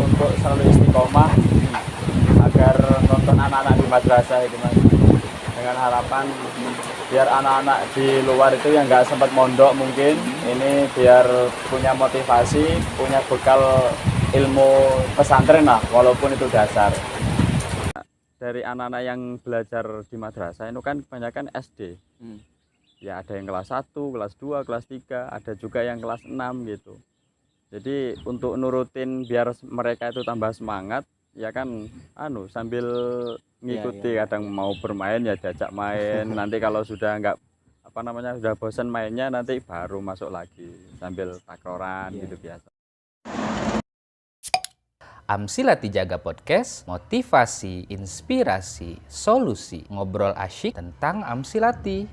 untuk selalu istiqomah agar nonton anak-anak di madrasah itu Mas, dengan harapan biar anak-anak di luar itu yang nggak sempat mondok mungkin ini biar punya motivasi, punya bekal ilmu pesantren lah walaupun itu dasar. Dari anak-anak yang belajar di madrasah itu kan kebanyakan SD. Ya ada yang kelas 1, kelas 2, kelas 3, ada juga yang kelas 6 gitu. Jadi untuk nurutin biar mereka itu tambah semangat, ya kan sambil ngikuti kadang mau bermain ya diajak main. Nanti kalau sudah nggak sudah bosan mainnya nanti baru masuk lagi sambil takroran gitu biasa. Amsilati Jaga Podcast, motivasi, inspirasi, solusi, ngobrol asyik tentang Amsilati.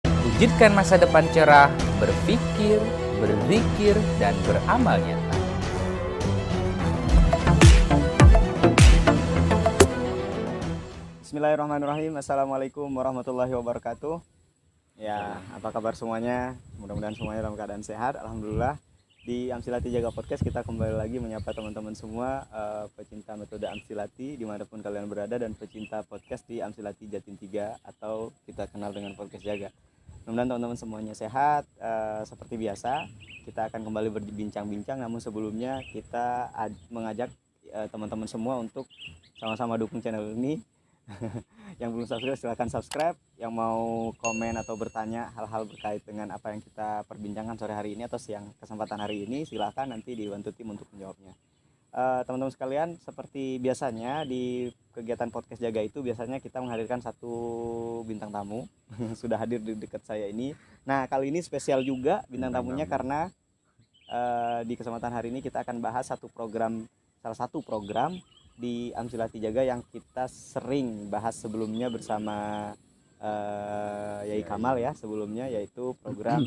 Wujudkan masa depan cerah, berpikir, berzikir, dan beramal nyata. Bismillahirrahmanirrahim. Assalamualaikum warahmatullahi wabarakatuh. Ya, apa kabar semuanya? Mudah-mudahan semuanya dalam keadaan sehat. Alhamdulillah. Di Amsilati Jaga Podcast kita kembali lagi menyapa teman-teman semua pecinta metode Amsilati dimanapun kalian berada dan pecinta podcast di Amsilati Jatim 3 atau kita kenal dengan Podcast Jaga. Mudah-mudahan teman-teman semuanya sehat. Seperti biasa kita akan kembali berbincang-bincang, namun sebelumnya kita mengajak teman-teman semua untuk sama-sama dukung channel ini. Yang belum subscribe silahkan subscribe, yang mau komen atau bertanya hal-hal berkait dengan apa yang kita perbincangkan sore hari ini atau siang kesempatan hari ini, silahkan nanti dibantu tim untuk menjawabnya. Teman-teman sekalian, seperti biasanya di kegiatan podcast Jaga itu biasanya kita menghadirkan satu bintang tamu sudah hadir di dekat saya ini. Nah kali ini spesial juga bintang tamunya karena di kesempatan hari ini kita akan bahas salah satu program di Amsilati Jaga yang kita sering bahas sebelumnya bersama Yai Kamal ya sebelumnya, yaitu program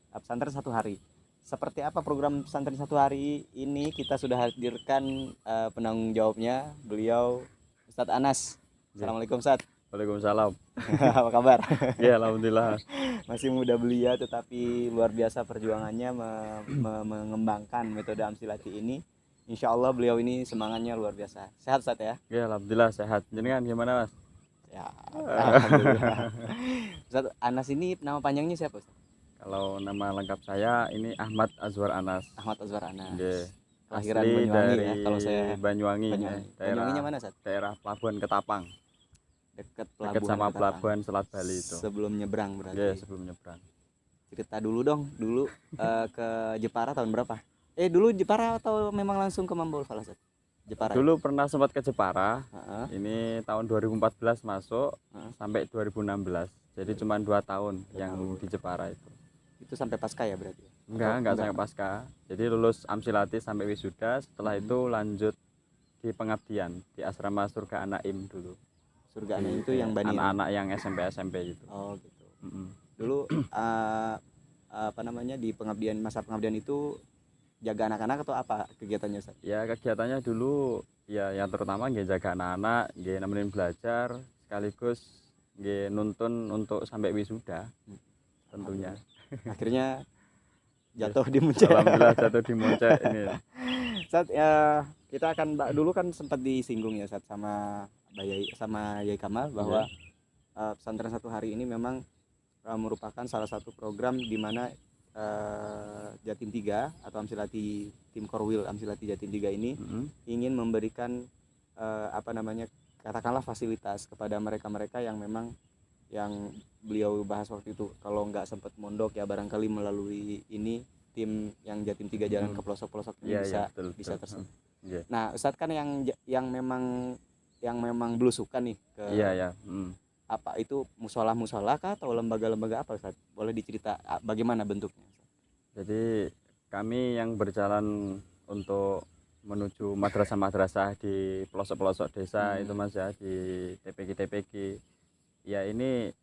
pesantren satu hari. Seperti apa program pesantren satu hari ini, kita sudah hadirkan penanggung jawabnya, beliau Ustadz Anas. Assalamualaikum Ustadz. Waalaikumsalam. Apa kabar? Ya alhamdulillah. Masih muda belia tetapi luar biasa perjuangannya mengembangkan metode Amsilati ini. Insya Allah beliau ini semangatnya luar biasa. Sehat Ustadz ya? Ya alhamdulillah sehat. Jenengan gimana Mas? Ya, alhamdulillah. Ustadz Anas ini nama panjangnya siapa Ustadz? Kalau nama lengkap saya ini Ahmad Azwar Anas. Ahmad Azwar Anas. Yeah. Kelahiran Asli Banyuwangi dari ya kalau saya. Banyuwangi. Banyuwanginya mana Ustadz? Daerah Pelabuhan Ketapang. Dekat Dekat sama Ketapang. Pelabuhan Selat Bali itu. Sebelum nyebrang berarti. Ya sebelum nyebrang. Cerita dulu dong, ke Jepara tahun berapa? Dulu Jepara atau memang langsung ke Mambaul Fala Ustadz? Jepara. Dulu pernah sempat ke Jepara. Ini tahun 2014 masuk sampai 2016. Jadi cuma 2 tahun yang di Jepara itu. Itu sampai pasca ya berarti? Enggak sampai pasca. Jadi lulus Amsilati sampai wisuda. Setelah itu lanjut di pengabdian di asrama Surga Anaim dulu. Surga Anaim itu yang Bani. Anak-anak yang SMP gitu. Oh gitu. Dulu di masa pengabdian itu jaga anak-anak atau apa kegiatannya Ustaz? Ya kegiatannya dulu ya yang terutama nggih jaga anak-anak, nggih nemenin belajar, sekaligus nggih nuntun untuk sampai wisuda tentunya. Akhirnya jatuh di Munce. Alhamdulillah jatuh di Munce ini. Ustaz, kita akan dulu kan sempat disinggung ya Ustaz sama Yai Kamal bahwa pesantren satu hari ini memang merupakan salah satu program di mana Jatim 3 atau Amsilati tim Korwil Amsilati Jatim 3 ini ingin memberikan katakanlah fasilitas kepada mereka-mereka yang memang yang beliau bahas waktu itu, kalau nggak sempat mondok ya barangkali melalui ini tim yang Jatim 3 jalan ke pelosok-pelosok ini bisa tersentuh. Nah Ustadz kan yang memang belusukan nih ke apa itu musola kah atau lembaga-lembaga apa Ustadz? Boleh dicerita bagaimana bentuknya? Jadi kami yang berjalan untuk menuju madrasah-madrasah di pelosok-pelosok desa itu Mas ya, di TPG ya ini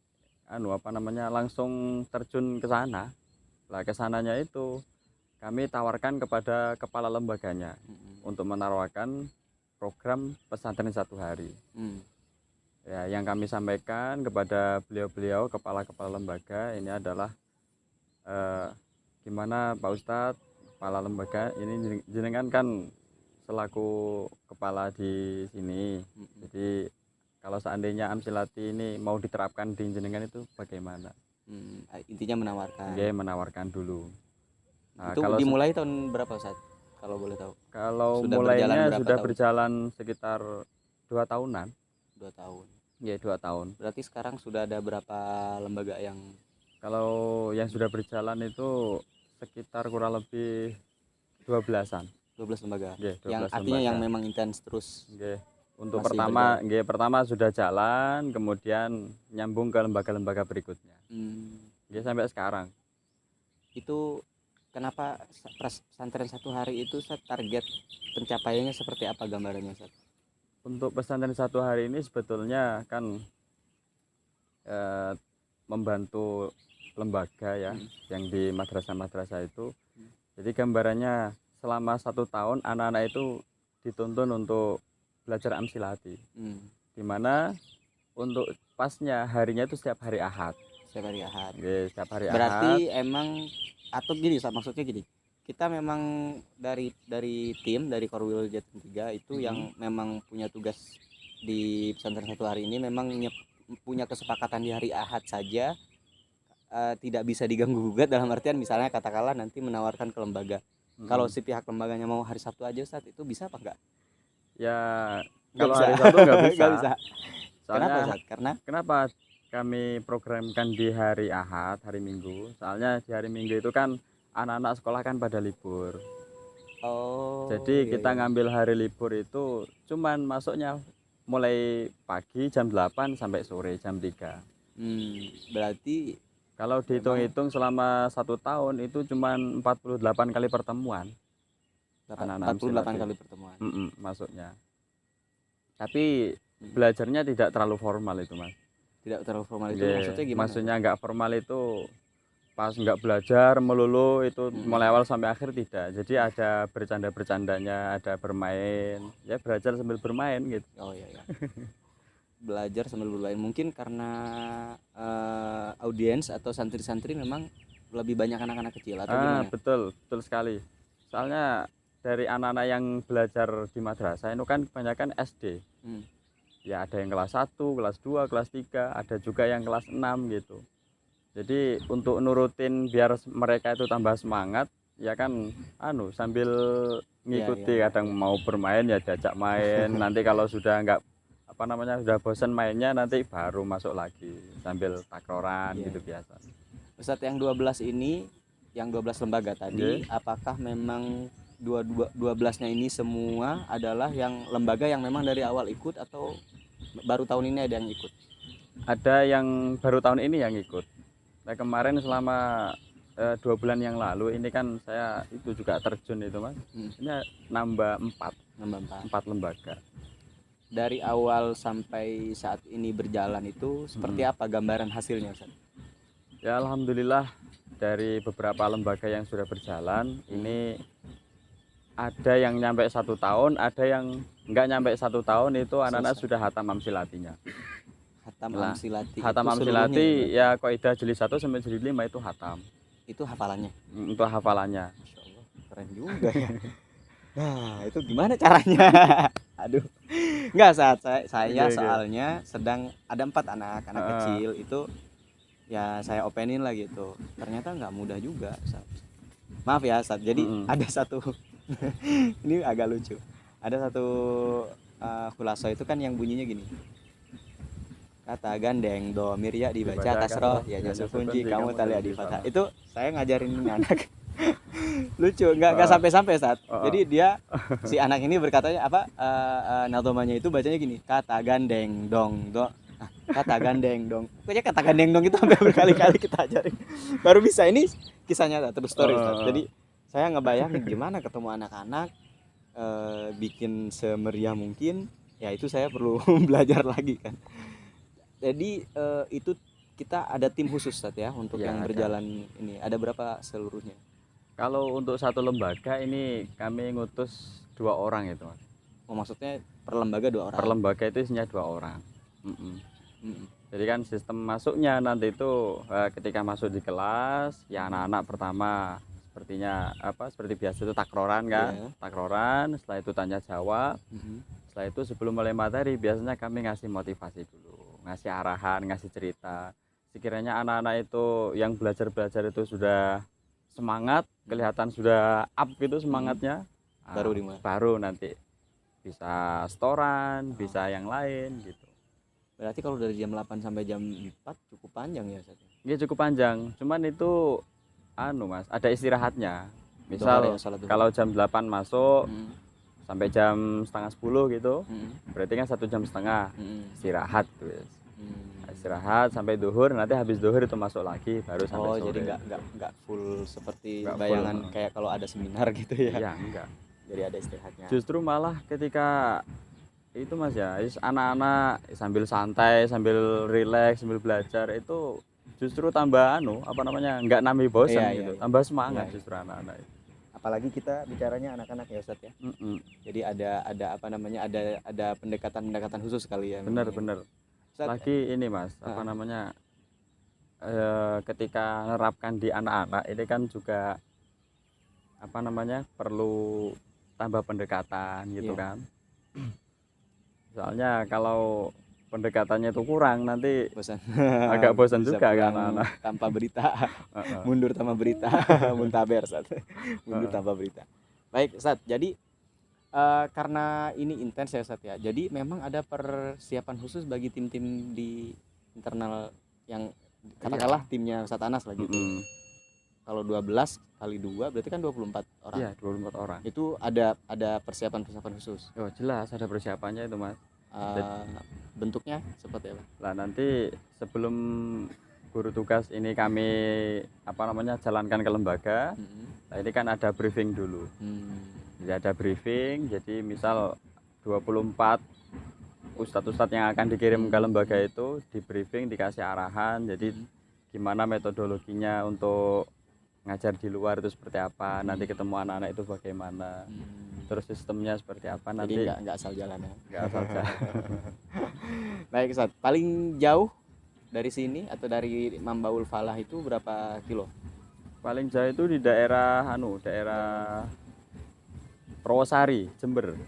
langsung terjun ke sana. Lah kesananya itu kami tawarkan kepada kepala lembaganya untuk menawarkan program pesantren satu hari. Ya, yang kami sampaikan kepada beliau-beliau kepala-kepala lembaga ini adalah gimana Pak Ustadz, kepala lembaga ini jenengan kan selaku kepala di sini. Jadi kalau seandainya Amsilati ini mau diterapkan di jenengan itu bagaimana? Intinya menawarkan. Nggih, menawarkan dulu. Nah, Itu kalau dimulai tahun berapa Ustaz? Kalau boleh tahu. kalau Sudah berjalan mulainya berapa sudah tahun? berjalan sekitar 2 tahunan. 2 tahun. Ya, 2 tahun. Berarti sekarang sudah ada berapa lembaga yang Kalau yang sudah berjalan itu sekitar kurang lebih 12-an. 12 lembaga? Nggih, 12 Yang artinya lembaga. yang memang intens terus. Nggih. Untuk Masih pertama sudah jalan, kemudian nyambung ke lembaga-lembaga berikutnya. Nggih, sampai sekarang. Itu kenapa pesantren 1 hari itu Ustaz, target pencapaiannya seperti apa gambarannya Ustaz? Untuk pesantren 1 hari ini sebetulnya kan membantu lembaga ya, yang di madrasah-madrasah itu. Jadi gambarannya selama 1 tahun anak-anak itu dituntun untuk belajar Amsilati. Dimana untuk pasnya harinya itu setiap hari Ahad. Setiap hari Ahad. Nggih, setiap hari Berarti Ahad. emang atau gini Ustaz, maksudnya gini. Kita memang dari tim dari Korwil Jatim 3 itu yang memang punya tugas di pesantren 1 hari ini memang punya kesepakatan di hari Ahad saja, tidak bisa diganggu gugat, dalam artian misalnya katakanlah nanti menawarkan ke lembaga. Kalau si pihak lembaganya mau hari Sabtu aja Ustaz, itu bisa apa enggak? Ya, Nggak kalau bisa. hari Sabtu nggak bisa. Nggak bisa. Soalnya, Kenapa Ustaz? kenapa kami programkan di hari Ahad, hari Minggu? Soalnya di hari Minggu itu kan anak-anak sekolah kan pada libur. Jadi Iya, kita iya. ngambil hari libur itu cuman masuknya mulai pagi jam 8 sampai sore jam 3. Berarti Kalau dihitung-hitung selama 1 tahun itu cuman 48 kali pertemuan. Anak-anak 48 Amsilati. kali pertemuan. Masuknya. Tapi belajarnya tidak terlalu formal itu, Mas. Tidak terlalu formal itu Nggih, maksudnya gimana? maksudnya nggak formal itu pas nggak belajar melulu itu mulai awal sampai akhir tidak. Jadi ada bercanda-bercandanya, ada bermain, ya belajar sambil bermain gitu. Oh iya. Belajar sambil bermain, mungkin karena audiens atau santri-santri memang lebih banyak anak-anak kecil atau gimana? Betul sekali. Soalnya dari anak-anak yang belajar di madrasah itu kan kebanyakan SD. Ya ada yang kelas 1, kelas 2, kelas 3, ada juga yang kelas 6 gitu. Jadi untuk nurutin biar mereka itu tambah semangat, ya kan sambil ngikuti, kadang mau bermain ya diajak main. Nanti kalau sudah sudah bosan mainnya nanti baru masuk lagi sambil takroran gitu biasa. Ustadz, yang 12 ini, yang 12 lembaga tadi, apakah memang 12-nya ini semua adalah yang lembaga yang memang dari awal ikut atau baru tahun ini ada yang ikut? Ada yang baru tahun ini yang ikut. Nah, kemarin selama 2 bulan yang lalu ini kan saya itu juga terjun itu, Mas. Ini nambah 4 lembaga. Dari awal sampai saat ini berjalan itu seperti apa gambaran hasilnya, Ustaz? Ya alhamdulillah dari beberapa lembaga yang sudah berjalan ini ada yang nyampe 1 tahun, ada yang nggak nyampe 1 tahun itu anak-anak sudah hatam Amsilatinya. Hatam Amsilati. Hatam Amsilati ya kaidah jilid 1 sampai jilid 5 itu hatam. Itu hafalannya. Untuk hafalannya. Masya Allah, keren juga ya. Nah, itu gimana caranya? Aduh. Enggak, saat saya soalnya sedang ada 4 anak kecil itu ya saya openin lah gitu. Ternyata nggak mudah juga, Sat. Maaf ya, Sat. Jadi ada satu ini agak lucu. Ada satu khulaso itu kan yang bunyinya gini. Kata gandeng do mirya dibaca kasroh ya jasa kunci kamu tali di fathah. Itu saya ngajarin anak. Lucu, nggak sampai Saat. Jadi dia si anak ini berkatanya apa nazomanya itu bacanya gini, kata gandeng dong do. Nah, kata gandeng dong. Pokoknya kata gandeng dong itu sampai berkali-kali kita ajarin. Baru bisa. Ini kisahnya terus story Ustaz. Jadi saya ngebayangin gimana ketemu anak-anak bikin semeriah mungkin. Ya itu saya perlu belajar lagi kan. Jadi itu kita ada tim khusus Ustaz ya untuk yang berjalan ini. Ada berapa seluruhnya? Kalau untuk satu lembaga ini kami ngutus 2 orang itu, Mas. Oh, maksudnya per lembaga 2 orang. Per lembaga itu isinya 2 orang. Jadi kan sistem masuknya nanti itu ketika masuk di kelas ya anak-anak pertama sepertinya seperti biasa itu takroran kan. Iya. Takroran, setelah itu tanya jawab. Setelah itu sebelum mulai materi biasanya kami ngasih motivasi dulu, ngasih arahan, ngasih cerita. Sekiranya anak-anak itu yang belajar itu sudah semangat, kelihatan sudah up gitu semangatnya, baru nanti bisa setoran, bisa yang lain gitu. Berarti kalau dari jam 8 sampai jam 4 cukup panjang ya Ustaz? Ya cukup panjang, cuman itu Mas, ada istirahatnya. Misal kalau jam 8 masuk sampai jam setengah 10 gitu, berarti kan 1,5 jam istirahat tuh. Istirahat sampai duhur, nanti habis duhur itu masuk lagi baru sampai sore. Jadi nggak full seperti bayangan full, kayak kalau ada seminar gitu ya? Iya, enggak. Jadi ada istirahatnya. Justru malah ketika itu Mas ya, anak-anak sambil santai, sambil rileks, sambil belajar itu justru tambah nggak nambah bosan gitu, tambah semangat justru anak-anak itu. Apalagi kita bicaranya anak-anak ya Ustaz ya. Jadi ada pendekatan khusus kali ya. Bener. Lagi ini Mas, ketika menerapkan di anak-anak ini kan juga perlu tambah pendekatan gitu kan. Soalnya kalau pendekatannya itu kurang nanti agak bosan juga kan anak-anak. Tanpa berita, mundur tanpa berita, muntaber Ustaz. Mundur tanpa berita. Baik Ustaz, jadi karena ini intens ya Ustaz ya. Jadi memang ada persiapan khusus bagi tim-tim di internal yang katakanlah timnya Ustaz Anas lah gitu. Kalau 12 kali 2 berarti kan 24 orang. Iya, 24 orang. Itu ada persiapan khusus. Oh, jelas ada persiapannya itu, Mas. Bentuknya seperti apa? Lah nanti sebelum guru tugas ini kami jalankan ke lembaga. Nah, ini kan ada briefing dulu. Jadi ada briefing, jadi misal 24 ustadz-ustadz yang akan dikirim ke lembaga itu di briefing, dikasih arahan, jadi gimana metodologinya untuk ngajar di luar itu seperti apa, nanti ketemu anak-anak itu bagaimana, terus sistemnya seperti apa. Nanti jadi nggak asal jalan ya? Nggak asal jalan. Baik Ustadz, paling jauh dari sini atau dari Mambaul Falah itu berapa kilo? Paling jauh itu di daerah Rawasari, Jember.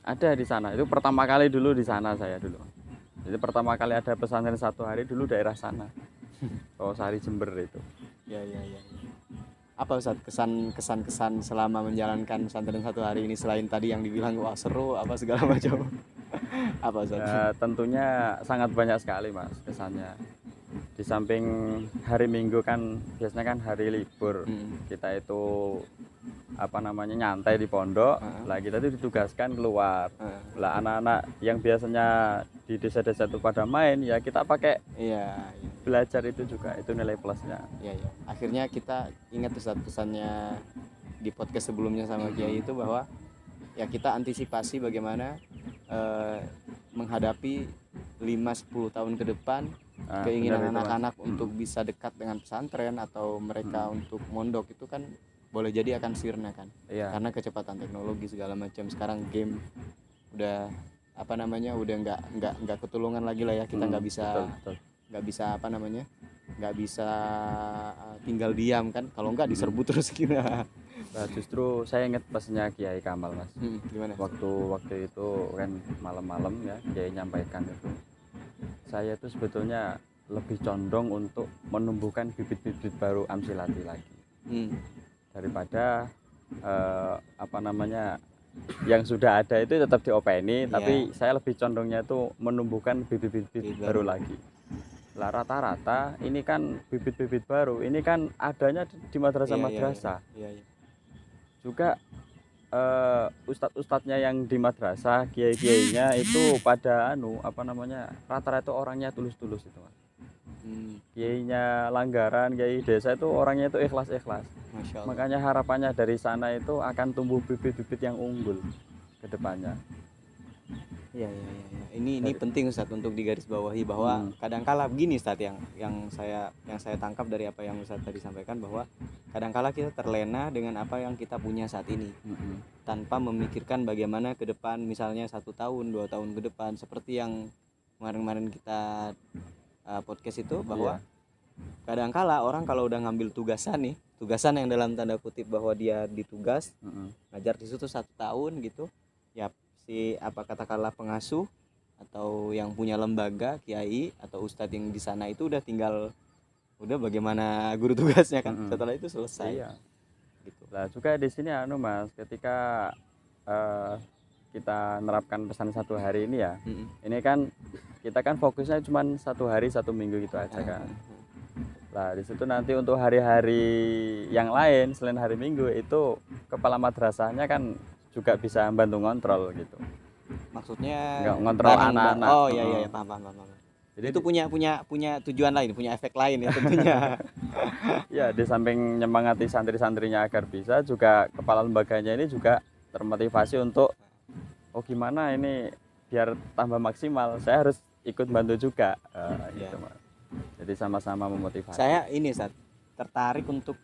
Ada di sana. Itu pertama kali dulu di sana saya dulu. Jadi pertama kali ada pesantren 1 hari dulu daerah sana. Rawasari, Jember itu. Ya. Apa Ustaz kesan selama menjalankan pesantren 1 hari ini selain tadi yang dibilang wah seru apa segala macam? Apa Ustaz? Ya, tentunya sangat banyak sekali Mas kesannya. Di samping hari Minggu kan biasanya kan hari libur, kita itu nyantai di pondok, lah kita itu ditugaskan keluar. Lah anak-anak yang biasanya di desa-desa itu pada main, ya kita pakai belajar itu juga, itu nilai plusnya. Iya. Akhirnya kita ingat Ustaz pesannya di podcast sebelumnya sama Kiai itu bahwa ya kita antisipasi bagaimana menghadapi 5-10 tahun ke depan keinginan anak-anak untuk bisa dekat dengan pesantren atau mereka untuk mondok itu kan boleh jadi akan sirna kan. Karena kecepatan teknologi segala macam, sekarang game udah udah nggak ketulungan lagi lah ya, kita nggak bisa nggak bisa tinggal diam kan, kalau nggak diserbu terus gitu. Nah, justru saya ingat pesannya Kiai Kamal Mas. Gimana? Waktu itu kan malam-malam ya Kiai nyampaikan itu, saya itu sebetulnya lebih condong untuk menumbuhkan bibit-bibit baru Amsilati lagi daripada yang sudah ada itu tetap diopeni, tapi saya lebih condongnya itu menumbuhkan bibit-bibit baru lagi. Lah rata-rata ini kan bibit-bibit baru ini kan adanya di madrasah-madrasah. Juga ustadz-ustadznya yang di madrasah, kiai-kiainya itu pada rata-rata orangnya tulus-tulus itu Mas. Kiainya langgaran, kiai desa itu orangnya itu ikhlas-ikhlas. Makanya harapannya dari sana itu akan tumbuh bibit-bibit yang unggul ke depannya. Iya. Ini penting Ustadz untuk digarisbawahi bahwa kadangkala begini Ustadz yang saya tangkap dari apa yang Ustadz tadi sampaikan, bahwa kadangkala kita terlena dengan apa yang kita punya saat ini tanpa memikirkan bagaimana ke depan, misalnya 1 tahun 2 tahun ke depan, seperti yang kemarin kita podcast itu bahwa kadangkala orang kalau udah ngambil tugasan yang dalam tanda kutip bahwa dia ditugas ngajar di situ 1 tahun gitu, ya si apa katakanlah pengasuh atau yang punya lembaga kiai atau ustadz yang di sana itu udah tinggal bagaimana guru tugasnya kan, setelah itu selesai. Iya. Gitu. Lah juga di sini Mas, ketika kita nerapkan pesan 1 hari ini ya, ini kan kita kan fokusnya cuma 1 hari 1 minggu gitu aja kan. Lah di situ nanti untuk hari-hari yang lain selain hari Minggu itu kepala madrasahnya kan juga bisa bantu ngontrol gitu. Maksudnya ngontrol anak-anak. Oh iya paham. Jadi itu punya tujuan lain, punya efek lain ya tentunya. Ya, di samping nyemangati santri-santrinya agar bisa, juga kepala lembaganya ini juga termotivasi untuk gimana ini biar tambah maksimal, saya harus ikut bantu juga. Gitu, Mas. Jadi sama-sama memotivasi. Saya ini tertarik untuk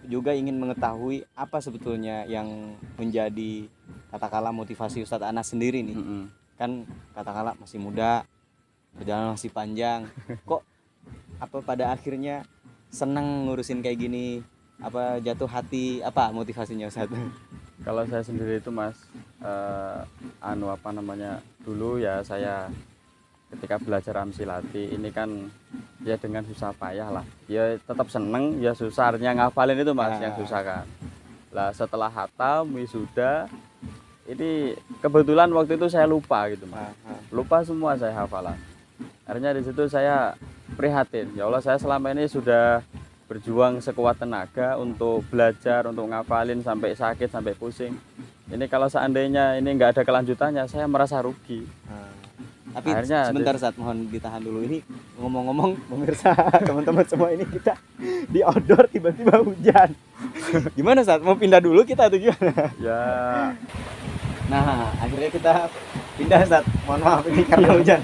juga ingin mengetahui apa sebetulnya yang menjadi katakanlah motivasi Ustadz Anas sendiri nih. Kan katakanlah masih muda, perjalanan masih panjang, kok apa pada akhirnya senang ngurusin kayak gini, apa jatuh hati, apa motivasinya Ustadz? Kalau saya sendiri itu Mas, dulu ya saya ketika belajar Amsilati ini kan ya dengan susah payah lah, ya tetap seneng, ya susahnya ngafalin itu Mas yang susah kan. Lah setelah hatam wisuda ini kebetulan waktu itu saya lupa gitu Mas, lupa semua saya hafalan. Akhirnya di situ saya prihatin, ya Allah, saya selama ini sudah berjuang sekuat tenaga untuk belajar, untuk ngafalin sampai sakit, sampai pusing. Ini kalau seandainya ini nggak ada kelanjutannya, saya merasa rugi. Tapi akhirnya, sebentar mohon ditahan dulu. Ini ngomong-ngomong pemirsa, teman-teman semua, ini kita di outdoor tiba-tiba hujan. Gimana mau pindah dulu kita atau gimana? Ya. Nah akhirnya kita pindah mohon maaf ini karena hujan.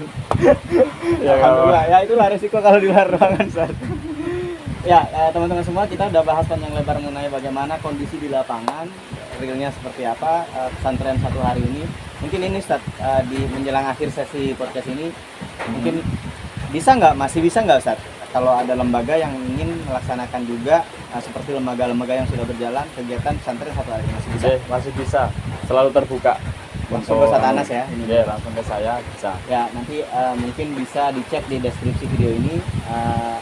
Ya, alhamdulillah ya, itulah resiko kalau di luar ruangan Ya teman-teman semua, kita udah bahas panjang lebar mengenai bagaimana kondisi di lapangan, realnya seperti apa pesantren 1 hari ini. Mungkin ini di menjelang akhir sesi podcast ini, mungkin masih bisa nggak Ustadz kalau ada lembaga yang ingin melaksanakan juga seperti lembaga-lembaga yang sudah berjalan kegiatan pesantren 1 hari, masih bisa? Masih bisa, selalu terbuka. Langsung ke Ustadz Anas ya? Iya, langsung ke saya bisa. Ya, nanti mungkin bisa dicek di deskripsi video ini,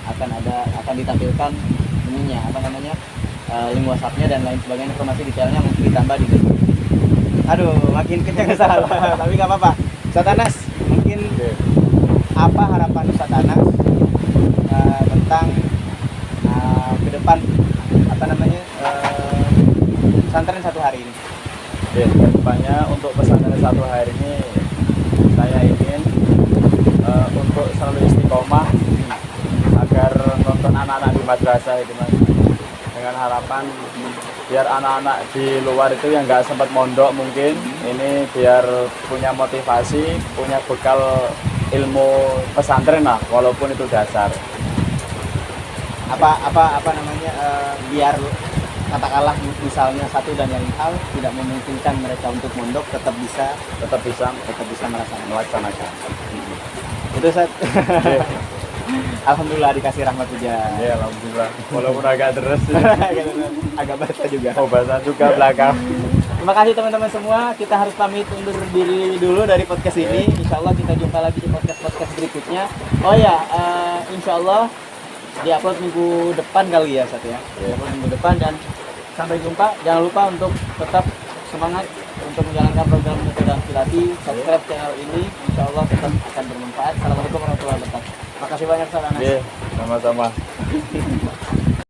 akan ditampilkan ininya, link WhatsApp-nya dan lain sebagainya, informasi detailnya mungkin ditambah di deskripsi. Aduh, makin kencang salah, tapi nggak apa-apa. Ustadz Anas, mungkin apa harapan Ustadz Anas tentang ke depan pesantren 1 hari ini? Ya, kedepannya untuk pesantren 1 hari ini saya ingin untuk selalu istiqomah agar nonton anak-anak di madrasah itu Mas, dengan harapan biar anak-anak di luar itu yang nggak sempat mondok mungkin ini biar punya motivasi, punya bekal ilmu pesantren lah, walaupun itu dasar. Biar katakanlah misalnya satu dan lain hal tidak memungkinkan mereka untuk mondok, tetap bisa melaksanakan. Itu Alhamdulillah dikasih rahmat hujan. Ya, alhamdulillah. Walaupun agak deras, agak basah juga. Basah juga belakang. Terima kasih teman-teman semua. Kita harus pamit undur diri dulu dari podcast ini. Insya Allah kita jumpa lagi di podcast berikutnya. Oh ya, insya Allah diupload minggu depan kali ya Sat ya. Diupload minggu depan, dan sampai jumpa. Jangan lupa untuk tetap semangat untuk menjalankan program Metode Amsilati. Subscribe channel ini, insya Allah tetap akan bermanfaat. Assalamualaikum warahmatullahi wabarakatuh. Makasih banyak Ustaz Anas. Sama-sama.